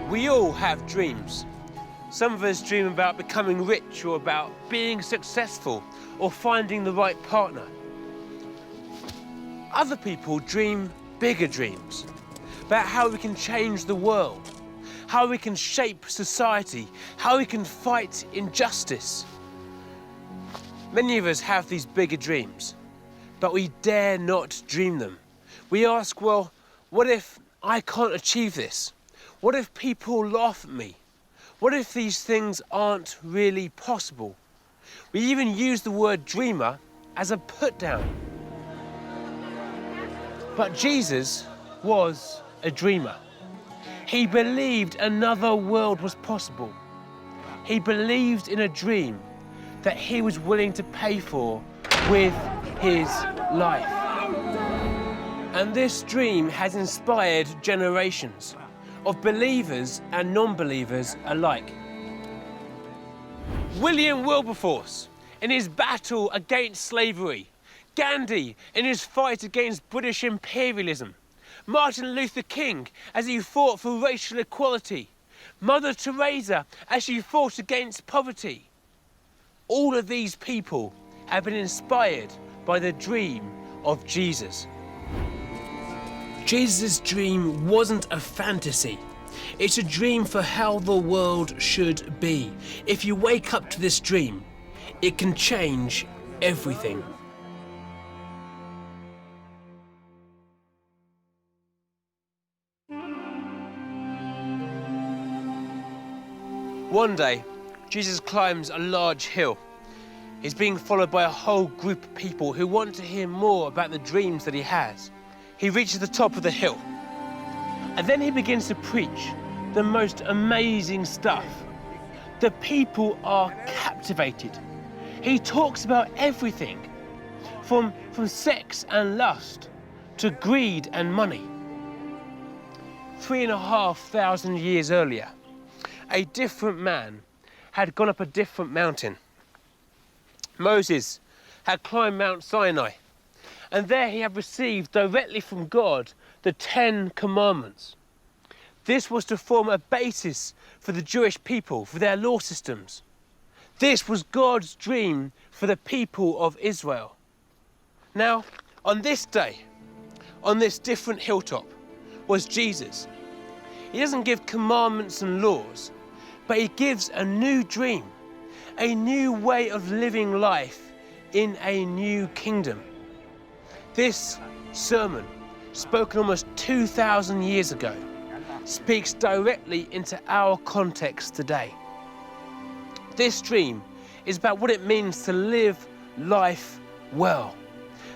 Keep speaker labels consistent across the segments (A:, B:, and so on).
A: We all have dreams. Some of us dream about becoming rich or about being successful or finding the right partner. Other people dream bigger dreams about how we can change the world, how we can shape society, how we can fight injustice. Many of us have these bigger dreams, but we dare not dream them. We ask, well, what if I can't achieve this? What if people laugh at me? What if these things aren't really possible? We even use the word dreamer as a put-down. But Jesus was a dreamer. He believed another world was possible. He believed in a dream that he was willing to pay for with his life. And this dream has inspired generations of believers and non-believers alike. William Wilberforce in his battle against slavery, Gandhi in his fight against British imperialism, Martin Luther King as he fought for racial equality, Mother Teresa as she fought against poverty. All of these people have been inspired by the dream of Jesus. Jesus' dream wasn't a fantasy. It's a dream for how the world should be. If you wake up to this dream, it can change everything. One day, Jesus climbs a large hill. He's being followed by a whole group of people who want to hear more about the dreams that he has. He reaches the top of the hill, and then he begins to preach the most amazing stuff. The people are captivated. He talks about everything, from sex and lust to greed and money. 3,500 years earlier, a different man had gone up a different mountain. Moses had climbed Mount Sinai, and there he had received directly from God the 10 Commandments. This was to form a basis for the Jewish people, for their law systems. This was God's dream for the people of Israel. Now, on this day, on this different hilltop, was Jesus. He doesn't give commandments and laws, but he gives a new dream, a new way of living life in a new kingdom. This sermon, spoken almost 2,000 years ago, speaks directly into our context today. This dream is about what it means to live life well.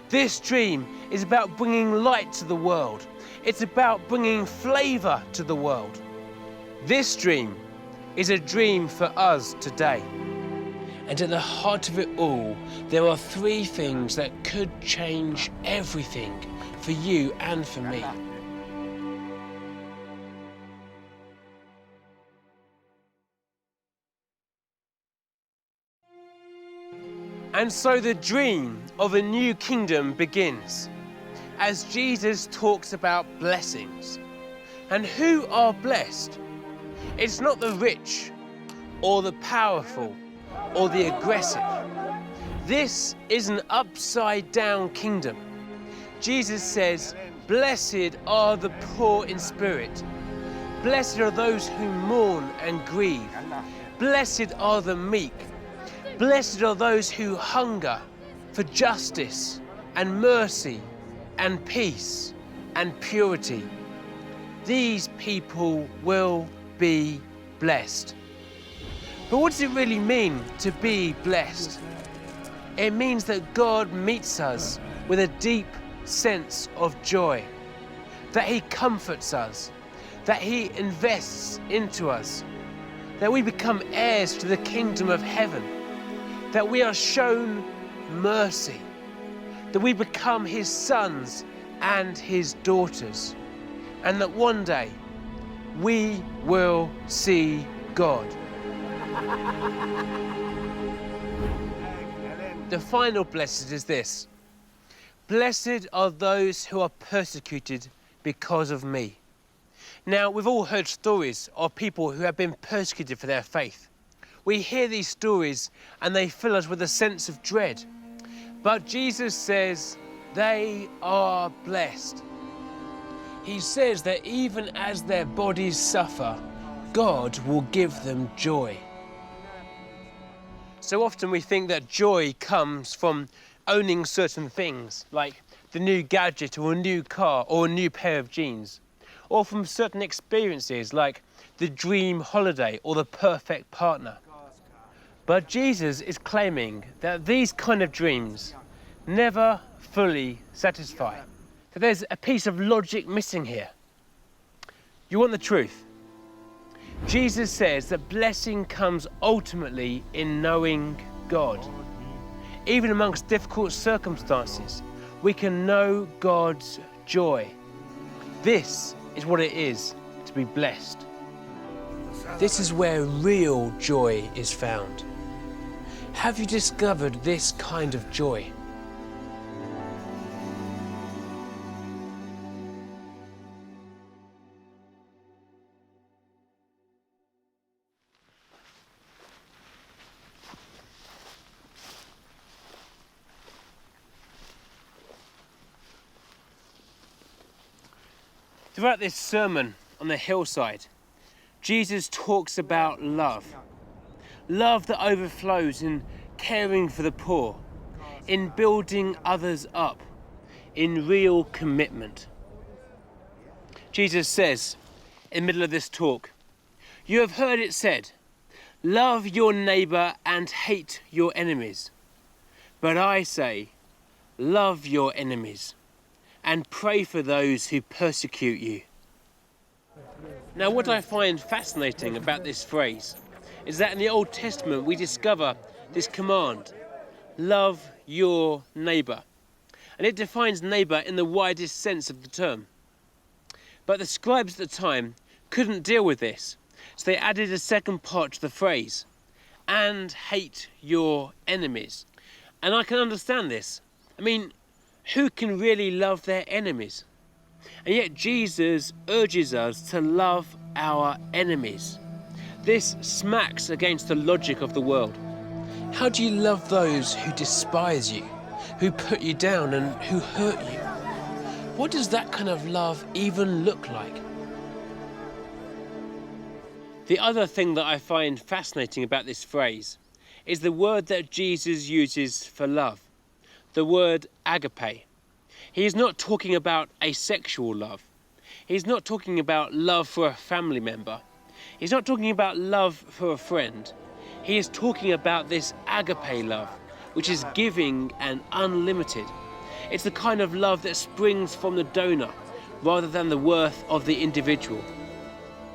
A: This dream is about bringing light to the world. It's about bringing flavor to the world. This dream is a dream for us today. And at the heart of it all, there are 3 things that could change everything for you and for me. And so the dream of a new kingdom begins as Jesus talks about blessings. And who are blessed? It's not the rich or the powerful or the aggressive. This is an upside-down kingdom. Jesus says, "Blessed are the poor in spirit. Blessed are those who mourn and grieve. Blessed are the meek. Blessed are those who hunger for justice and mercy and peace and purity. These people will be blessed." But what does it really mean to be blessed? It means that God meets us with a deep sense of joy, that he comforts us, that he invests into us, that we become heirs to the kingdom of heaven, that we are shown mercy, that we become his sons and his daughters, and that one day we will see God. The final blessed is this: blessed are those who are persecuted because of me. Now, we've all heard stories of people who have been persecuted for their faith. We hear these stories and they fill us with a sense of dread. But Jesus says they are blessed. He says that even as their bodies suffer, God will give them joy. So often we think that joy comes from owning certain things, like the new gadget or a new car or a new pair of jeans, or from certain experiences like the dream holiday or the perfect partner. But Jesus is claiming that these kind of dreams never fully satisfy. So there's a piece of logic missing here. You want the truth? Jesus says that blessing comes ultimately in knowing God. Even amongst difficult circumstances, we can know God's joy. This is what it is to be blessed. This is where real joy is found. Have you discovered this kind of joy? Throughout this sermon on the hillside, Jesus talks about love. Love that overflows in caring for the poor, in building others up, in real commitment. Jesus says, in the middle of this talk, "You have heard it said, love your neighbour and hate your enemies. But I say, love your enemies and pray for those who persecute you." Now, what I find fascinating about this phrase is that in the Old Testament we discover this command, love your neighbour. And it defines neighbour in the widest sense of the term. But the scribes at the time couldn't deal with this, so they added a second part to the phrase, and hate your enemies. And I can understand this. I mean, who can really love their enemies? And yet Jesus urges us to love our enemies. This smacks against the logic of the world. How do you love those who despise you, who put you down and who hurt you? What does that kind of love even look like? The other thing that I find fascinating about this phrase is the word that Jesus uses for love, the word agape. He is not talking about asexual love. He's not talking about love for a family member. He's not talking about love for a friend. He is talking about this agape love, which is giving and unlimited. It's the kind of love that springs from the donor rather than the worth of the individual.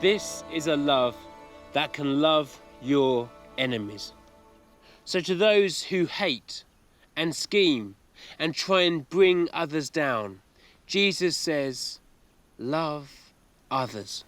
A: This is a love that can love your enemies. So to those who hate and scheme and try and bring others down, Jesus says, love others.